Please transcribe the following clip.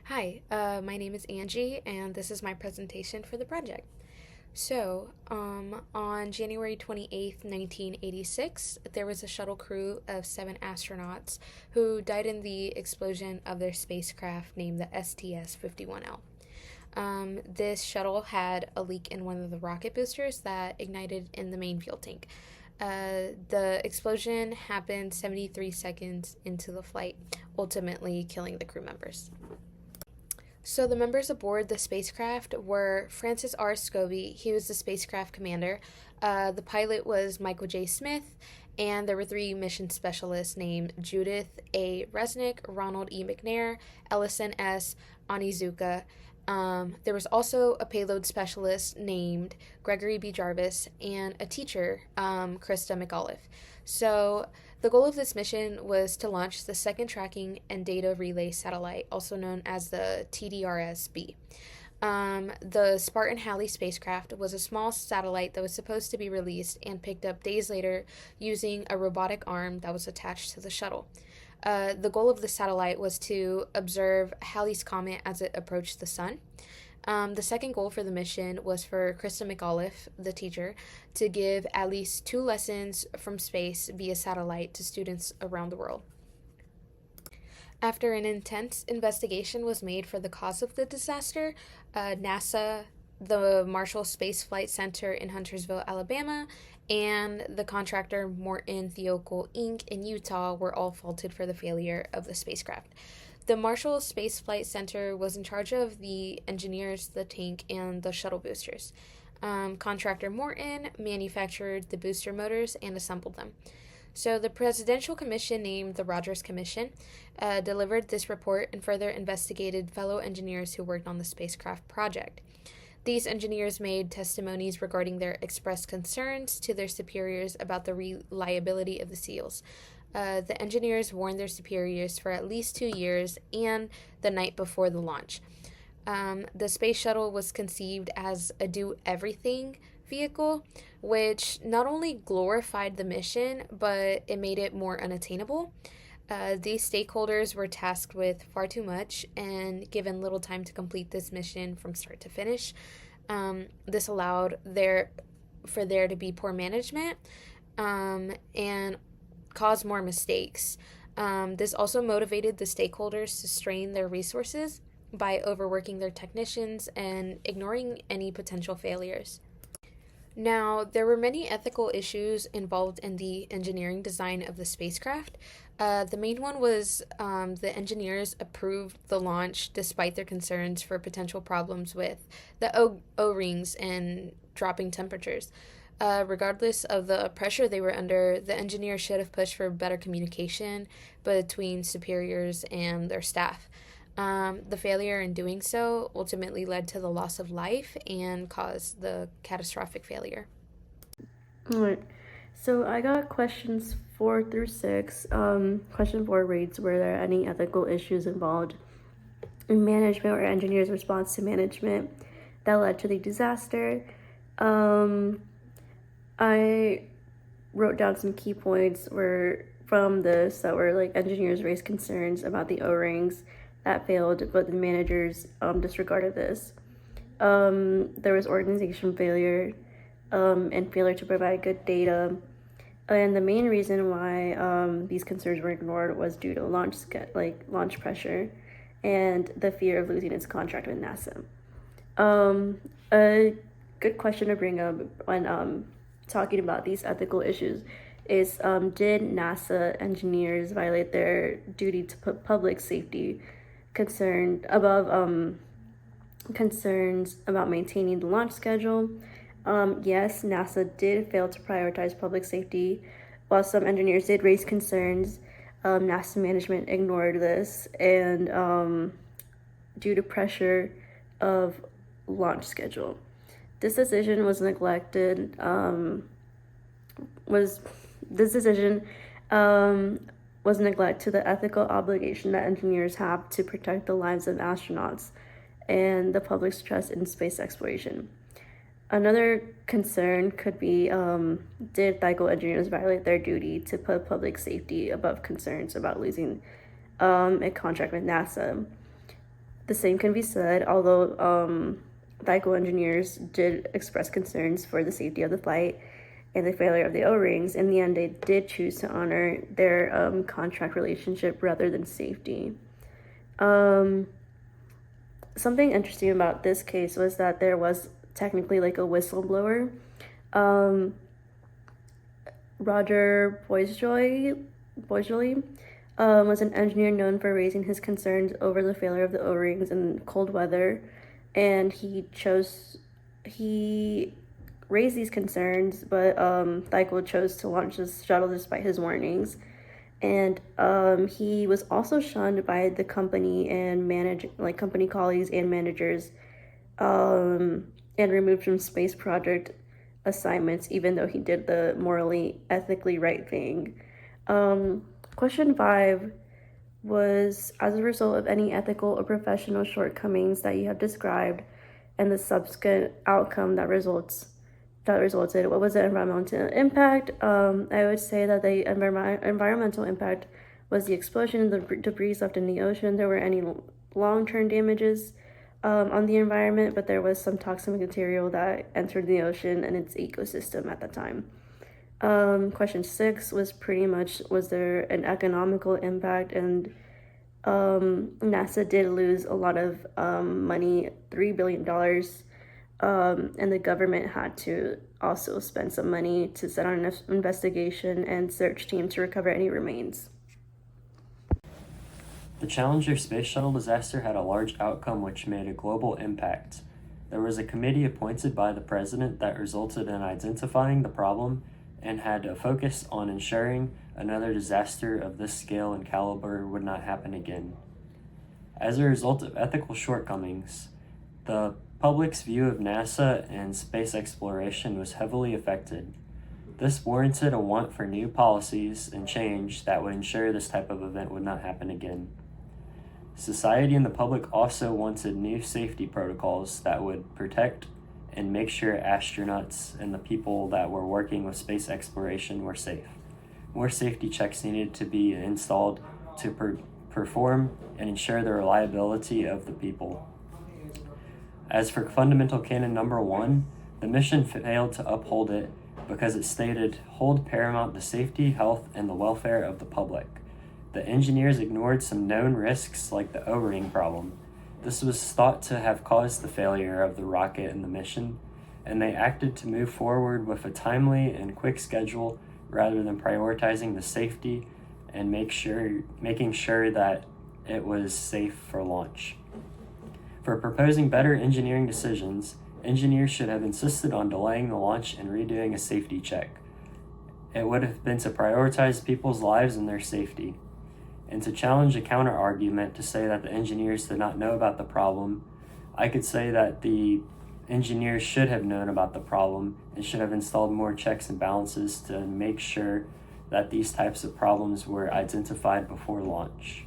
Hi, my name is Angie, and this is my presentation for the project. On January 28th, 1986, there was a shuttle crew of 7 astronauts who died in the explosion of their spacecraft named the STS 51L. This shuttle had a leak in one of the rocket boosters that ignited in the main fuel tank. The explosion happened 73 seconds into the flight, ultimately killing the crew members. So the members aboard the spacecraft were Francis R. Scobie. He was the spacecraft commander. The pilot was Michael J. Smith, and there were 3 mission specialists named Judith A. Resnick, Ronald E. McNair, Ellison S. Onizuka. There was also a payload specialist named Gregory B. Jarvis and a teacher, Krista McAuliffe. So the goal of this mission was to launch the second tracking and data relay satellite, also known as the TDRS-B. The Spartan Halley spacecraft was a small satellite that was supposed to be released and picked up days later using a robotic arm that was attached to the shuttle. The goal of the satellite was to observe Halley's Comet as it approached the sun. The second goal for the mission was for Krista McAuliffe, the teacher, to give at least 2 lessons from space via satellite to students around the world. After an intense investigation was made for the cause of the disaster, NASA, the Marshall Space Flight Center in Huntersville, Alabama, and the contractor Morton Thiokol Inc. in Utah were all faulted for the failure of the spacecraft. The Marshall Space Flight Center was in charge of the engineers, the tank, and the shuttle boosters. Contractor Morton manufactured the booster motors and assembled them. So the Presidential Commission, named the Rogers Commission, delivered this report and further investigated fellow engineers who worked on the spacecraft project. These engineers made testimonies regarding their expressed concerns to their superiors about the reliability of the seals. The engineers warned their superiors for at least 2 years and the night before the launch. The space shuttle was conceived as a do-everything vehicle, which not only glorified the mission, but it made it more unattainable. These stakeholders were tasked with far too much and given little time to complete this mission from start to finish. This allowed for there to be poor management and caused more mistakes. This also motivated the stakeholders to strain their resources by overworking their technicians and ignoring any potential failures. Now, there were many ethical issues involved in the engineering design of the spacecraft. The main one was the engineers approved the launch despite their concerns for potential problems with the O-rings and dropping temperatures. Regardless of the pressure they were under, the engineers should have pushed for better communication between superiors and their staff. The failure in doing so ultimately led to the loss of life and caused the catastrophic failure. Alright, so I got questions 4 through 6. Question 4 reads, were there any ethical issues involved in management or engineers' response to management that led to the disaster? I wrote down some key points from this that were like engineers raised concerns about the O-rings that failed, but the managers disregarded this. There was organization failure and failure to provide good data. And the main reason why these concerns were ignored was due to launch pressure and the fear of losing its contract with NASA. A good question to bring up when talking about these ethical issues is, did NASA engineers violate their duty to put public safety concerns about maintaining the launch schedule? Yes, NASA did fail to prioritize public safety. While some engineers did raise concerns, NASA management ignored this, and due to pressure of launch schedule, this decision was neglected. Was neglect to the ethical obligation that engineers have to protect the lives of astronauts and the public's trust in space exploration. Another concern could be, did LIGO engineers violate their duty to put public safety above concerns about losing a contract with NASA? The same can be said, although Tyco engineers did express concerns for the safety of the flight and the failure of the O-rings. In the end, they did choose to honor their contract relationship rather than safety. Something interesting about this case was that there was technically like a whistleblower. Roger Boisjoy was an engineer known for raising his concerns over the failure of the O-rings in cold weather, and he raised these concerns, but Tycho chose to launch this shuttle despite his warnings. And he was also shunned by the company and company colleagues and managers, and removed from space project assignments, even though he did the morally, ethically right thing. Question 5 was, as a result of any ethical or professional shortcomings that you have described and the subsequent outcome that resulted, what was the environmental impact? I would say that the environmental impact was the explosion and the debris left in the ocean. There were any long-term damages on the environment, but there was some toxic material that entered the ocean and its ecosystem at the time. Question 6 was pretty much, was there an economical impact? And NASA did lose a lot of money, $3 billion, and the government had to also spend some money to set on an investigation and search team to recover any remains. The Challenger space shuttle disaster had a large outcome which made a global impact. There was a committee appointed by the president that resulted in identifying the problem and had a focus on ensuring another disaster of this scale and caliber would not happen again. As a result of ethical shortcomings, the public's view of NASA and space exploration was heavily affected. This warranted a want for new policies and change that would ensure this type of event would not happen again. Society and the public also wanted new safety protocols that would protect and make sure astronauts and the people that were working with space exploration were safe. More safety checks needed to be installed to perform and ensure the reliability of the people. As for fundamental canon number 1, the mission failed to uphold it because it stated, "Hold paramount the safety, health, and the welfare of the public." The engineers ignored some known risks like the O-ring problem. This was thought to have caused the failure of the rocket and the mission, and they acted to move forward with a timely and quick schedule rather than prioritizing the safety and making sure that it was safe for launch. For proposing better engineering decisions, engineers should have insisted on delaying the launch and redoing a safety check. It would have been to prioritize people's lives and their safety. And to challenge a counter-argument to say that the engineers did not know about the problem, I could say that the engineers should have known about the problem and should have installed more checks and balances to make sure that these types of problems were identified before launch.